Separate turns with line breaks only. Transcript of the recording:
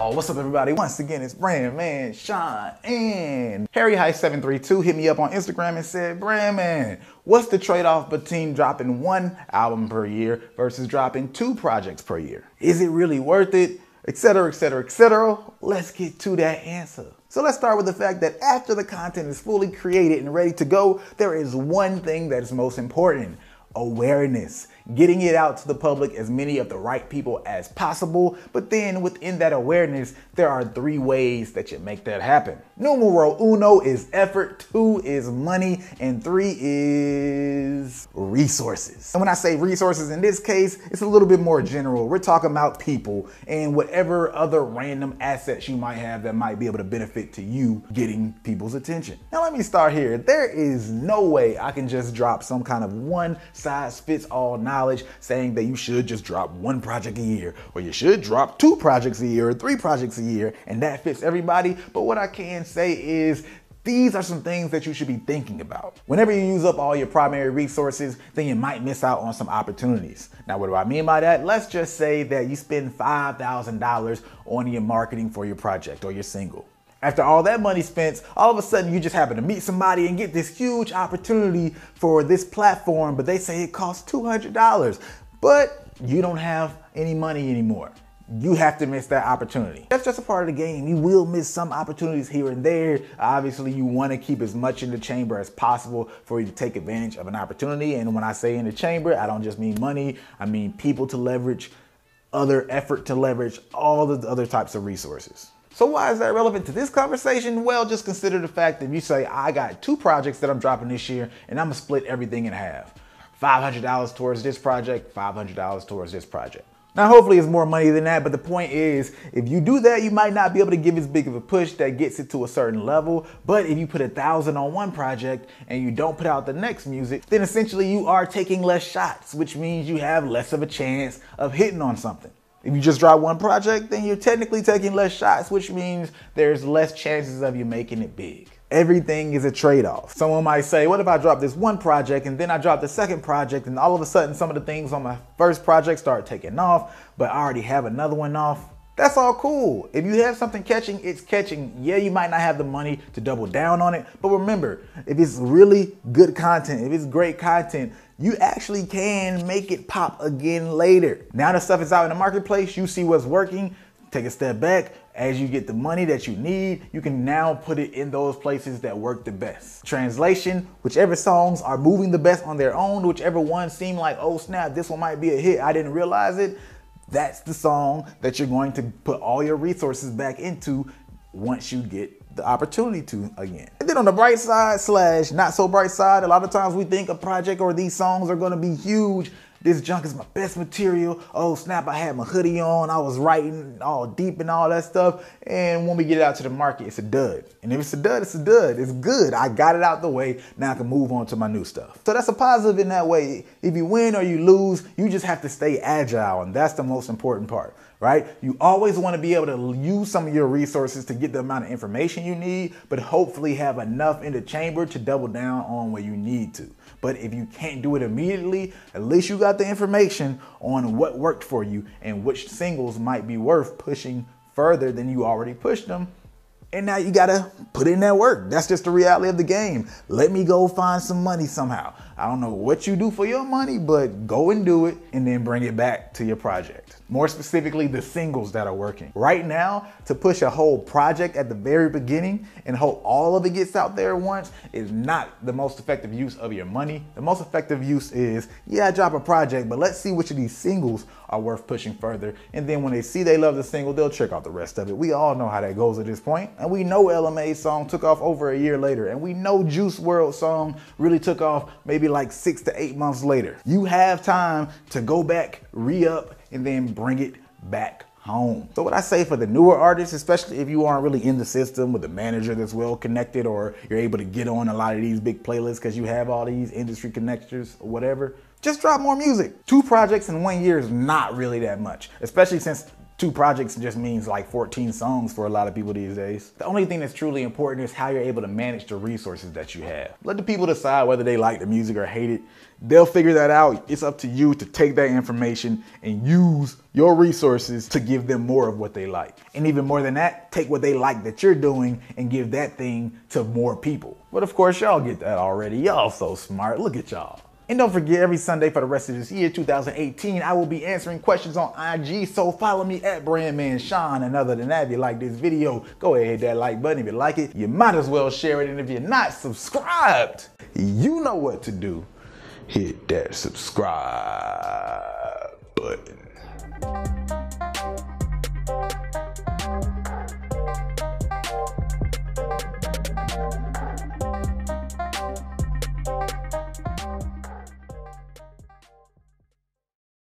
Yo, what's up everybody? Once again, it's Brand Man Sean and Harry High 732 hit me up on Instagram and said, Brand Man, what's the trade-off between dropping one album per year versus dropping 2 projects per year? Is it really worth it? Etc, etc, etc. Let's get to that answer. So let's start with the fact that after the content is fully created and ready to go, there is one thing that is most important: awareness. Getting it out to the public, as many of the right people as possible. But then within that awareness, there are 3 ways that you make that happen. Numero uno is effort, 2 is money, and 3 is resources. And when I say resources in this case, it's a little bit more general. We're talking about people and whatever other random assets you might have that might be able to benefit to you getting people's attention. Now let me start here. There is no way I can just drop some kind of one-size-fits-all knowledge saying that you should just drop 1 project a year, or you should drop 2 projects a year, or 3 projects a year, and that fits everybody. But what I can say is these are some things that you should be thinking about. Whenever you use up all your primary resources, then you might miss out on some opportunities. Now, what do I mean by that? Let's just say that you spend $5,000 on your marketing for your project or your single. After all that money spent, all of a sudden you just happen to meet somebody and get this huge opportunity for this platform, but they say it costs $200, but you don't have any money anymore. You have to miss that opportunity. That's just a part of the game. You will miss some opportunities here and there. Obviously, you want to keep as much in the chamber as possible for you to take advantage of an opportunity. And when I say in the chamber, I don't just mean money. I mean people to leverage, other effort to leverage, all the other types of resources. So why is that relevant to this conversation? Well, just consider the fact that if you say, I got 2 projects that I'm dropping this year and I'm gonna split everything in half. $500 towards this project, $500 towards this project. Now, hopefully it's more money than that, but the point is, if you do that, you might not be able to give as big of a push that gets it to a certain level. But if you put 1,000 on one project and you don't put out the next music, then essentially you are taking less shots, which means you have less of a chance of hitting on something. If you just drop 1 project, then you're technically taking less shots, which means there's less chances of you making it big. Everything is a trade-off. Someone might say, what if I drop this 1 project and then I drop the 2nd project and all of a sudden some of the things on my first project start taking off, but I already have another one off? That's all cool. If you have something catching, it's catching. Yeah, you might not have the money to double down on it, but remember, if it's really good content, if it's great content, you actually can make it pop again later. Now that stuff is out in the marketplace, you see what's working, take a step back. As you get the money that you need, you can now put it in those places that work the best. Translation, whichever songs are moving the best on their own, whichever ones seem like, oh snap, this one might be a hit, I didn't realize it, that's the song that you're going to put all your resources back into once you get the opportunity to again. And then on the bright side slash not so bright side, a lot of times we think a project or these songs are gonna be huge. This junk is my best material. Oh snap, I had my hoodie on, I was writing all deep and all that stuff. And when we get it out to the market, it's a dud. And if it's a dud, it's a dud. It's good. I got it out the way. Now I can move on to my new stuff. So that's a positive in that way. If you win or you lose, you just have to stay agile. And that's the most important part, right? You always want to be able to use some of your resources to get the amount of information you need, but hopefully have enough in the chamber to double down on where you need to. But if you can't do it immediately, at least you got the information on what worked for you and which singles might be worth pushing further than you already pushed them. And now you gotta put in that work. That's just the reality of the game. Let me go find some money somehow. I don't know what you do for your money, but go and do it and then bring it back to your project. More specifically, the singles that are working. Right now, to push a whole project at the very beginning and hope all of it gets out there at once is not the most effective use of your money. The most effective use is, yeah, I drop a project, but let's see which of these singles are worth pushing further. And then when they see they love the single, they'll check out the rest of it. We all know how that goes at this point. And we know LMA's song took off over a year later. And we know Juice WRLD's song really took off maybe like 6 to 8 months later. You have time to go back, re-up, and then bring it back home. So what I say for the newer artists, especially if you aren't really in the system with a manager that's well connected, or you're able to get on a lot of these big playlists because you have all these industry connectors or whatever, just drop more music. 2 projects in 1 year is not really that much, especially since 2 projects just means like 14 songs for a lot of people these days. The only thing that's truly important is how you're able to manage the resources that you have. Let the people decide whether they like the music or hate it. They'll figure that out. It's up to you to take that information and use your resources to give them more of what they like. And even more than that, take what they like that you're doing and give that thing to more people. But of course, y'all get that already. Y'all so smart. Look at y'all. And don't forget, every Sunday for the rest of this year, 2018, I will be answering questions on IG, so follow me at BrandmanSean. And other than that, if you like this video, go ahead and hit that like button. If you like it, you might as well share it. And if you're not subscribed, you know what to do. Hit that subscribe button.